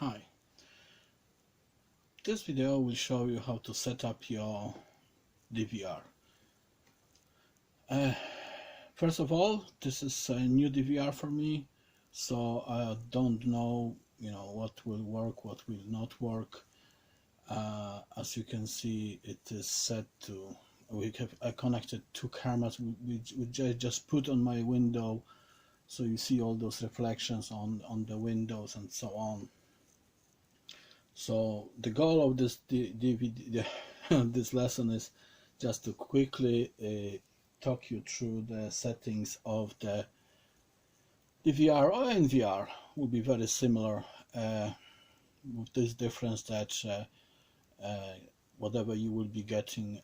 Hi, this video will show you how to set up your DVR. First of all, this is a new DVR for me, so I don't know, what will work, what will not work. As you can see, it is set to. I connected two cameras which I just put on my window, so you see all those reflections on the windows and so on. So the goal of this DVD, this lesson is just to quickly talk you through the settings of the DVR or NVR. Will be very similar, with this difference that whatever you will be getting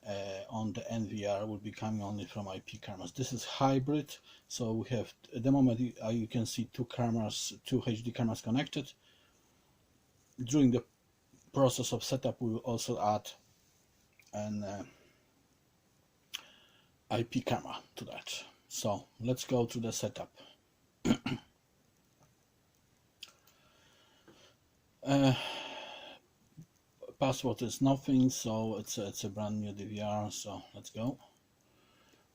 on the NVR will be coming only from IP cameras. This is hybrid, so we have at the moment you can see two HD cameras connected. During the process of setup, we will also add an IP camera to that. So let's go to the setup. Password is nothing, so it's a brand new DVR, so let's go.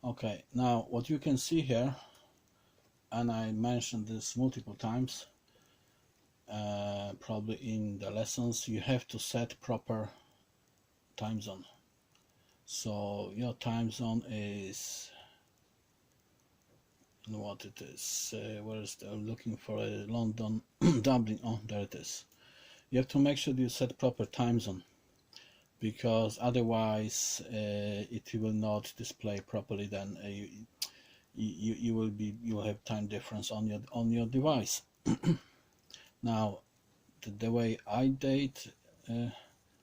Okay, now what you can see here, and I mentioned this multiple times, probably in the lessons, you have to set proper time zone. So your time zone is what it is. Where is the, I'm looking for a London, Dublin. Oh, there it is. You have to make sure you set proper time zone, because otherwise it will not display properly. Then you will have time difference on your device. Now the way I date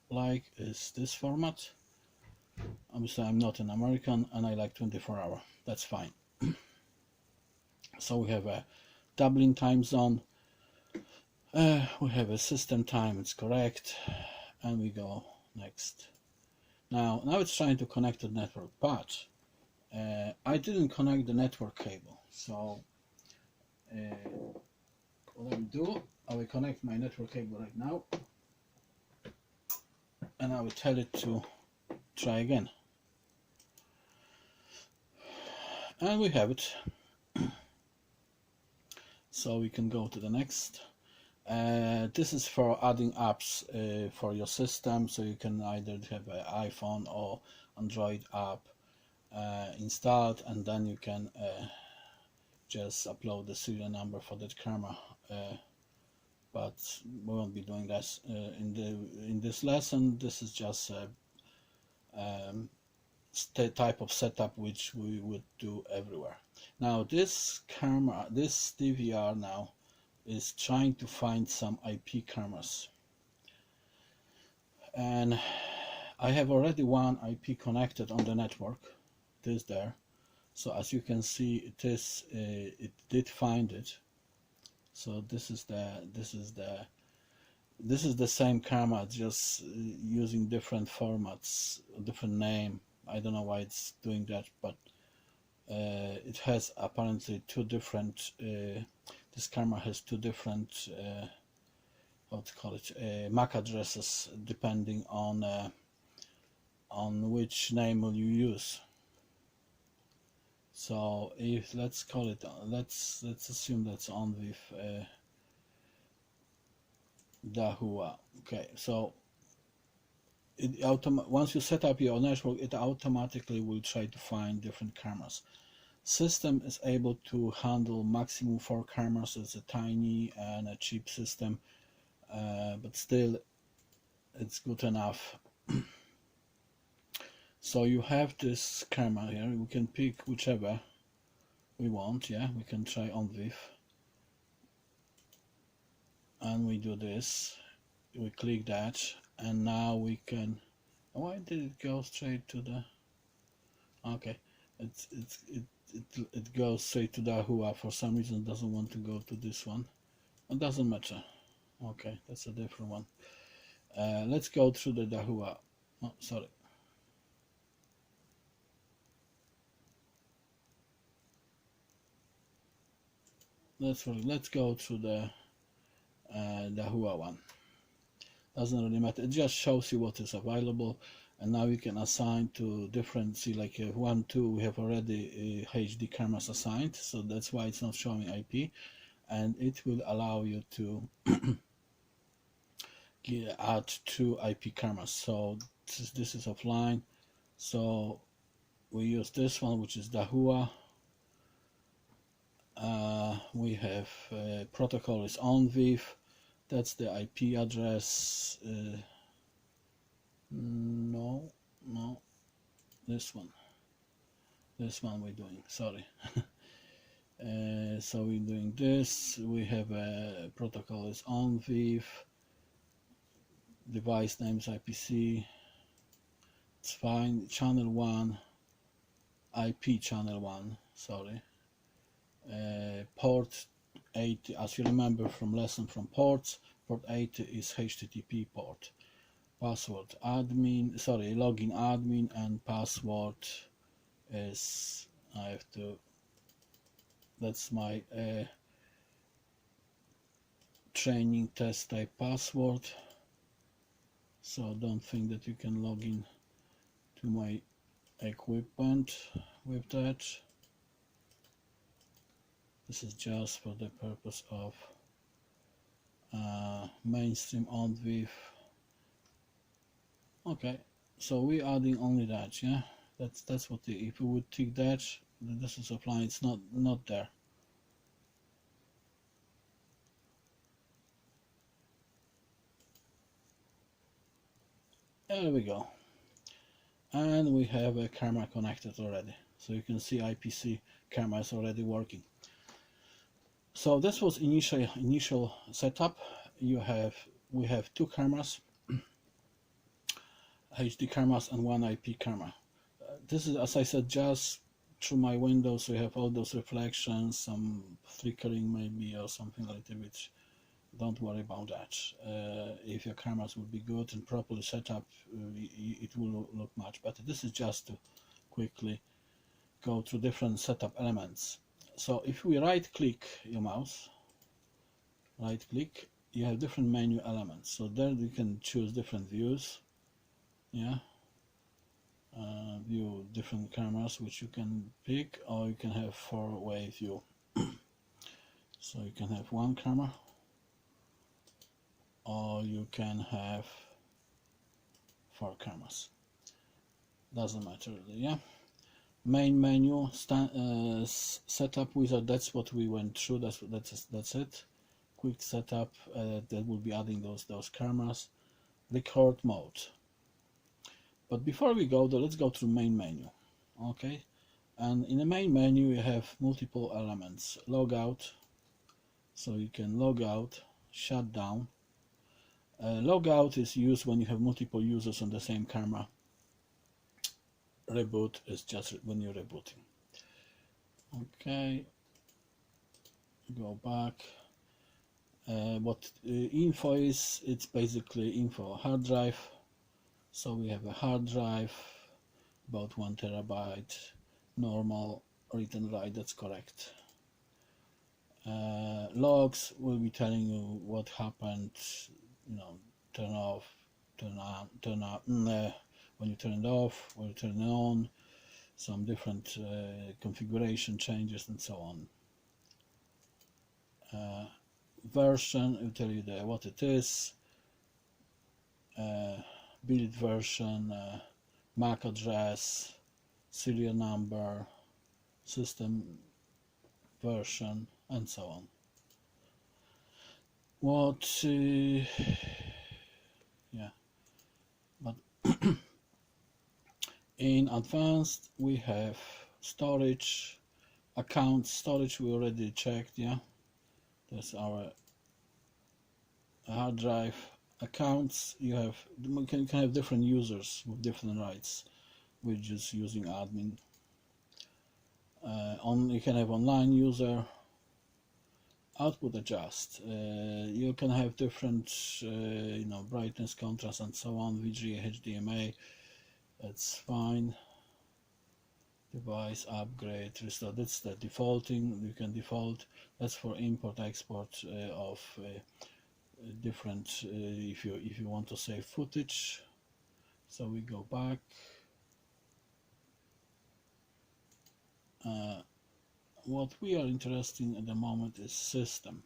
like is this format. Obviously I'm not an American and I like 24-hour. That's fine. So we have a Dublin time zone, we have a system time, it's correct, and we go next. Now it's trying to connect to the network, but I didn't connect the network cable. So what I will do, I will connect my network cable right now, and I will tell it to try again. And we have it. So we can go to the next. This is for adding apps for your system, so you can either have an iPhone or Android app installed, and then you can just upload the serial number for that camera. But we won't be doing this in this lesson. This is just a type of setup which we would do everywhere. Now this camera, this DVR now is trying to find some IP cameras, and I have already one IP connected on the network. It is there, so as you can see, it did find it. So this is the same camera, just using different formats, different name. I don't know why it's doing that, but it has apparently two different. This camera has two different, what to call it, MAC addresses, depending on which name will you use. So if let's call it, let's assume that's on with Dahua. Okay, so once you set up your network, it automatically will try to find different cameras. System is able to handle maximum 4 cameras. It's a tiny and a cheap system, but still it's good enough. So you have this camera here, we can pick whichever we want. Yeah, we can try on with, and we do this, we click that, and now we can, why did it go straight to the, okay, it goes straight to the Dahua. For some reason it doesn't want to go to this one. It doesn't matter. Okay, that's a different one. Let's go through the Dahua. Oh, sorry. Let's go through the Dahua one. doesn't really matter. It just shows you what is available, and now you can assign to different, see like 1, 2, we have already HD cameras assigned, so that's why it's not showing IP, and it will allow you to add 2 IP cameras. So this is offline, so we use this one, which is Dahua. We have protocol is OnViv, that's the IP address. No, this one we're doing, sorry. So we're doing this. We have a protocol is OnViv, device name is IPC, it's fine. Channel 1, IP channel 1, sorry. Port 80, as you remember from lesson from ports, port 80 is HTTP port. Password admin, sorry, login admin, and password is, I have to, that's my training test type password, so don't think that you can log in to my equipment with that. This is just for the purpose of mainstream OnViv. Okay, so we're adding only that, yeah. That's what if we would tick that, this is offline. It's not there. There we go, and we have a camera connected already. So you can see IPC camera is already working. So this was initial setup. We have 2 cameras, HD cameras, and 1 IP camera. This is, as I said, just through my window, so you have all those reflections, some flickering maybe or something like that, which don't worry about that. If your cameras will be good and properly set up, it will look much better. This is just to quickly go through different setup elements. So if we right click your mouse, right click, you have different menu elements. So there you can choose different views, yeah. View different cameras which you can pick, or you can have 4-way view. So you can have 1 camera, or you can have 4 cameras, doesn't matter really, yeah. Main menu, setup wizard, that's what we went through, that's it. Quick setup, that will be adding those cameras. Record mode. But before we go though, let's go to main menu. Okay, and in the main menu you have multiple elements. Logout, so you can log out, shut down. Logout is used when you have multiple users on the same camera. Reboot is just when you're rebooting. Okay, go back. What info is, it's basically info hard drive. So we have a hard drive, about 1 terabyte, normal, read and write, that's correct. Logs will be telling you what happened, you know, turn off, turn on, turn up, when you turn it off, when you turn it on, some different configuration changes and so on. Version will tell you what it is, build version, MAC address, serial number, system version, and so on. What yeah, but in advanced we have storage, account storage we already checked, yeah. That's our hard drive. Accounts, you can have different users with different rights. We're just using admin. You can have online user. Output adjust. You can have different, brightness, contrast, and so on. VGA, HDMA. That's fine. Device upgrade, restore. That's the defaulting. You can default. That's for import export of different if you want to save footage. So we go back. What we are interested in at the moment is system.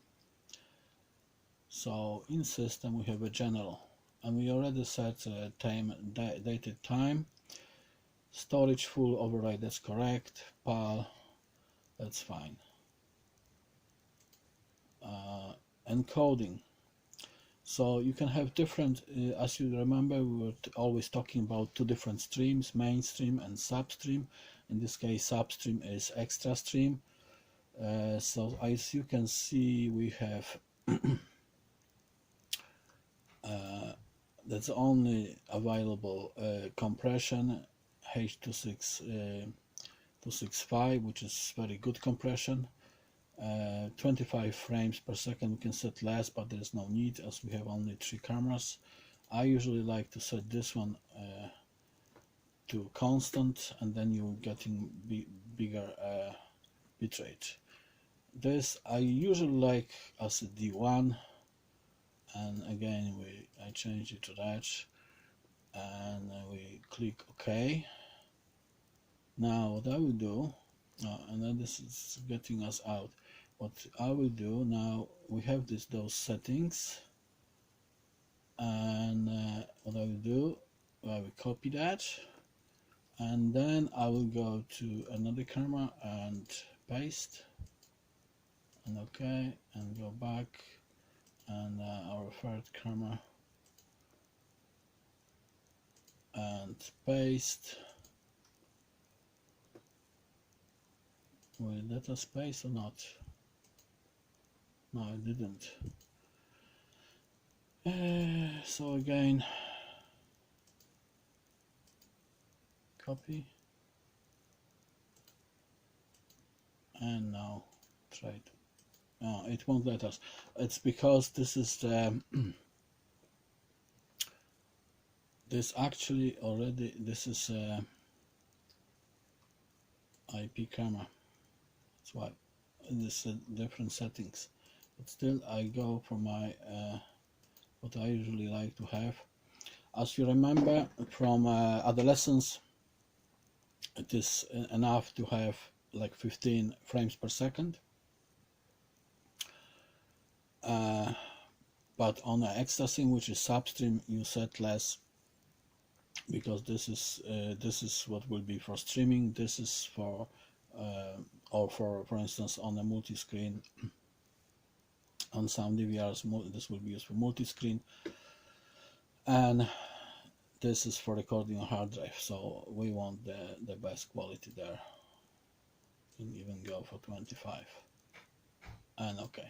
So in system we have a general, and we already set dated time. Storage full override, that's correct. PAL, that's fine. Encoding. So you can have different, as you remember, we were always talking about two different streams, mainstream and substream. In this case, substream is extra stream. So as you can see, we have that's only available compression H.265, which is very good compression. 25 frames per second. We can set less, but there is no need as we have only 3 cameras. I usually like to set this one to constant, and then you're getting bigger bitrate. This I usually like as a D1, and again I change it to that, and we click OK. Now what I will do, and then this is getting us out. What I will do now, we have those settings, and what I will do, I will copy that, and then I will go to another camera and paste, and OK, and go back, and our third camera, and paste. Will that a space or not? No, it didn't. So again, copy, and now try it. No, it won't let us. It's because this is the this actually already, this is IP camera. That's why this different settings. But still, I go for my what I usually like to have. As you remember from adolescence, it is enough to have like 15 frames per second. But on an extra stream, which is substream, you set less, because this is what will be for streaming. This is for or for instance on a multi-screen. On some DVRs, this will be used for multi-screen, and this is for recording on hard drive. So we want the best quality there. You can even go for 25, and OK.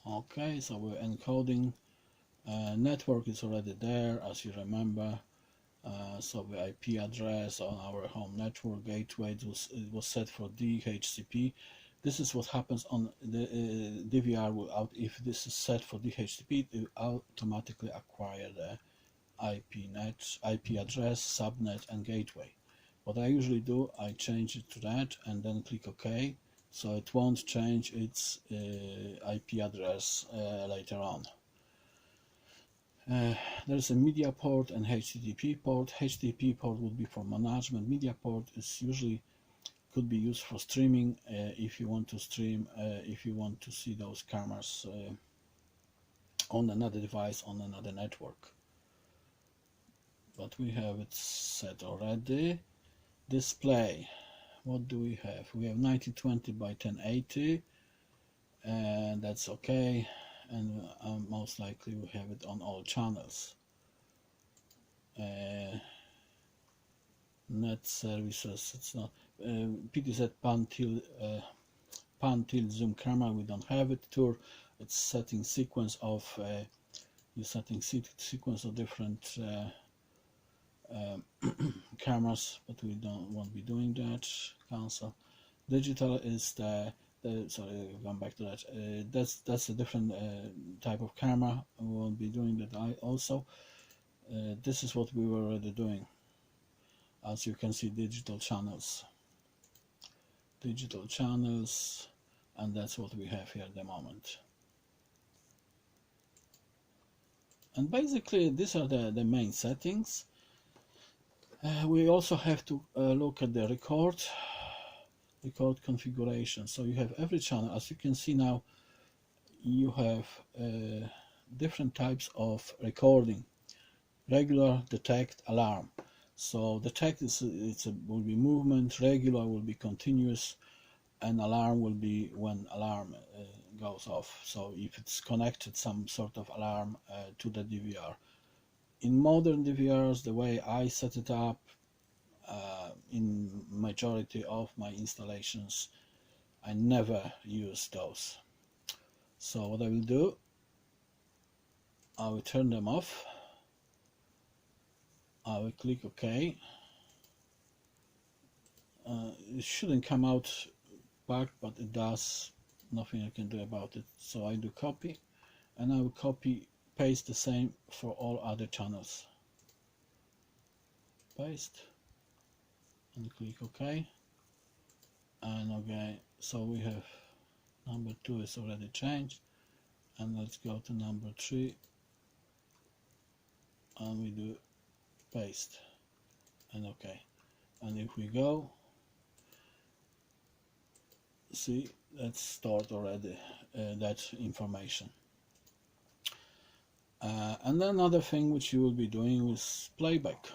OK, so we're encoding. Network is already there, as you remember. So the IP address on our home network gateway, it was set for DHCP. This is what happens on the DVR. If this is set for DHCP, it will automatically acquire the IP address, subnet, and gateway. What I usually do, I change it to that and then click OK, so it won't change its IP address later on. There's a media port and HTTP port. HTTP port would be for management. Media port is usually could be used for streaming, if you want to stream, if you want to see those cameras on another device, on another network. But we have it set already. Display, what do we have? We have 1920 by 1080, and that's OK, and most likely we have it on all channels. Net services, it's not PTZ pan tilt zoom camera, we don't have it. Tour, it's setting sequence of sequence of different cameras, but we won't be doing that. Cancel. Digital is sorry, going back to that. That's a different type of camera. We won't be doing that also. This is what we were already doing. As you can see, digital channels, and that's what we have here at the moment. And basically these are the main settings. We also have to look at the record configuration. So you have every channel. As you can see now, you have different types of recording: regular, detect, alarm. So detect will be movement, regular will be continuous, and alarm will be when alarm goes off. So if it's connected some sort of alarm to the DVR. In modern DVRs, the way I set it up, in majority of my installations, I never use those. So what I will do, I will turn them off. I will click OK. It shouldn't come out back, but it does. Nothing I can do about it. So I do copy, and I will paste the same for all other channels. Paste and click OK. And okay, so we have number 2 is already changed, and let's go to number 3, and we do paste and OK. And if we go, see, that's stored already, that information. And then another thing which you will be doing is playback.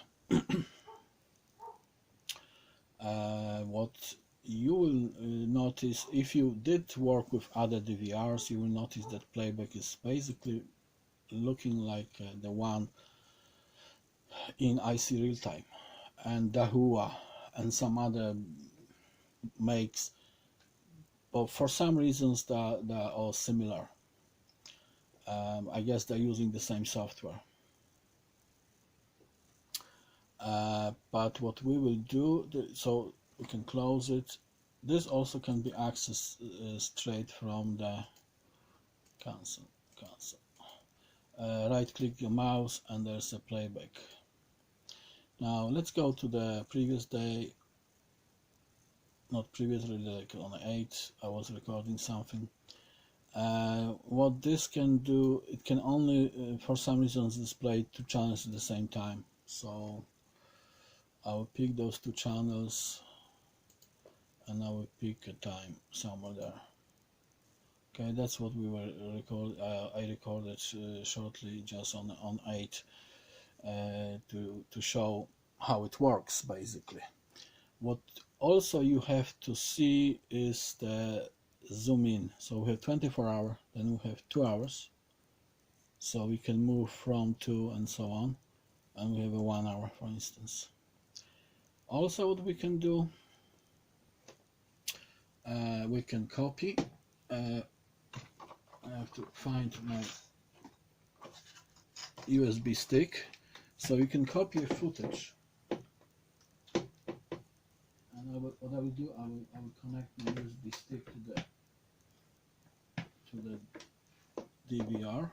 What you will notice, if you did work with other DVRs, you will notice that playback is basically looking like the one in IC Real Time and Dahua and some other makes, but for some reasons they're all similar. I guess they're using the same software. But what we will do, so we can close it. This also can be accessed straight from the cancel. Right click your mouse and there's a playback. Now let's go to the previous day, not previously, like on 8 I was recording something. What this can do, it can only for some reasons display 2 channels at the same time. So I will pick those 2 channels and I will pick a time somewhere there. Okay, that's what we were I recorded shortly just on 8 to show how it works basically. What also you have to see is the zoom in. So we have 24 hours, then we have 2 hours. So we can move from 2 and so on, and we have a 1 hour, for instance. Also, what we can do, we can copy. I have to find my USB stick. So you can copy a footage. And what I will do, I will connect my USB stick to the DVR.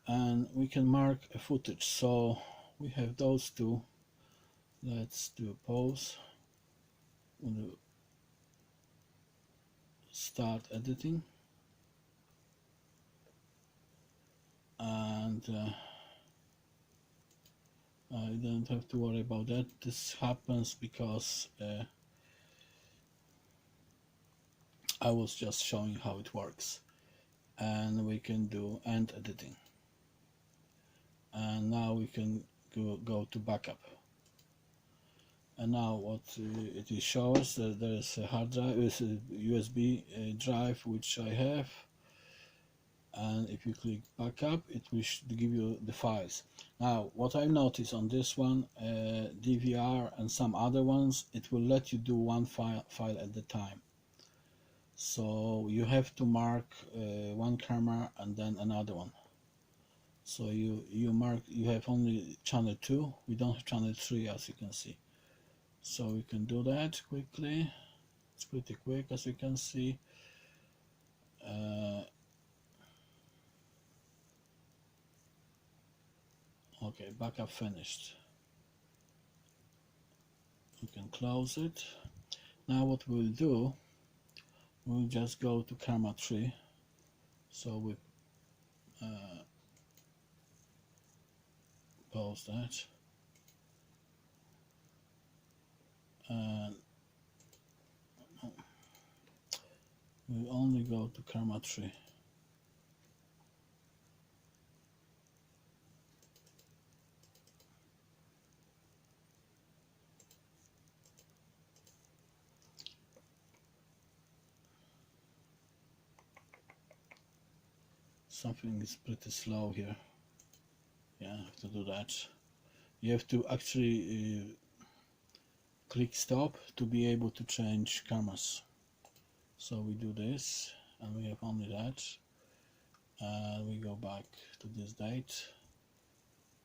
And we can mark a footage. So we have those 2. Let's do a pause. We'll do start editing, and I don't have to worry about that. This happens because I was just showing how it works. And we can do end editing, and now we can go to backup. And now what it will show us, there is a hard drive, is a USB drive which I have, and if you click backup it will give you the files. Now what I noticed on this one, DVR and some other ones, it will let you do one file at the time. So you have to mark one camera and then another one. So you have only channel 2, we don't have channel 3, as you can see. So we can do that quickly. It's pretty quick, as you can see. Okay, backup finished. We can close it. Now what we'll do, we'll just go to camera 3. So we pause that, and we only go to camera 3. Something is pretty slow here. Yeah, I have to do that. You have to actually click stop to be able to change cameras. So we do this, and we have only that. And we go back to this date.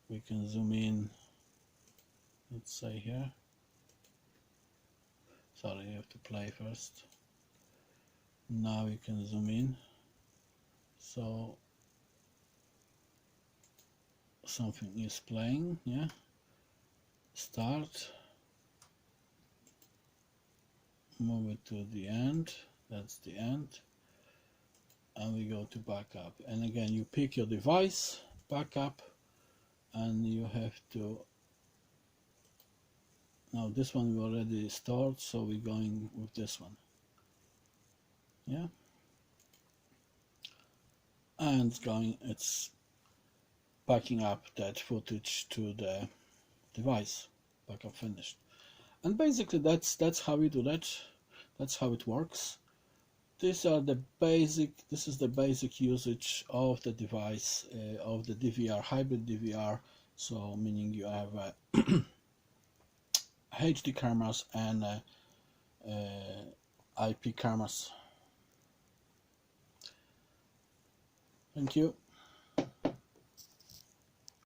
We can zoom in, let's say here. Sorry, you have to play first. Now you can zoom in. So something is playing, yeah. Start. Move it to the end. That's the end. And we go to backup. And again, you pick your device, backup, and you have to. Now this one we already stored, so we're going with this one. Yeah. And it's backing up that footage to the device. Backup finished. And basically that's how we do that. That's how it works. This is the basic usage of the device, of the DVR, hybrid DVR. So meaning you have HD cameras and IP cameras. Thank you.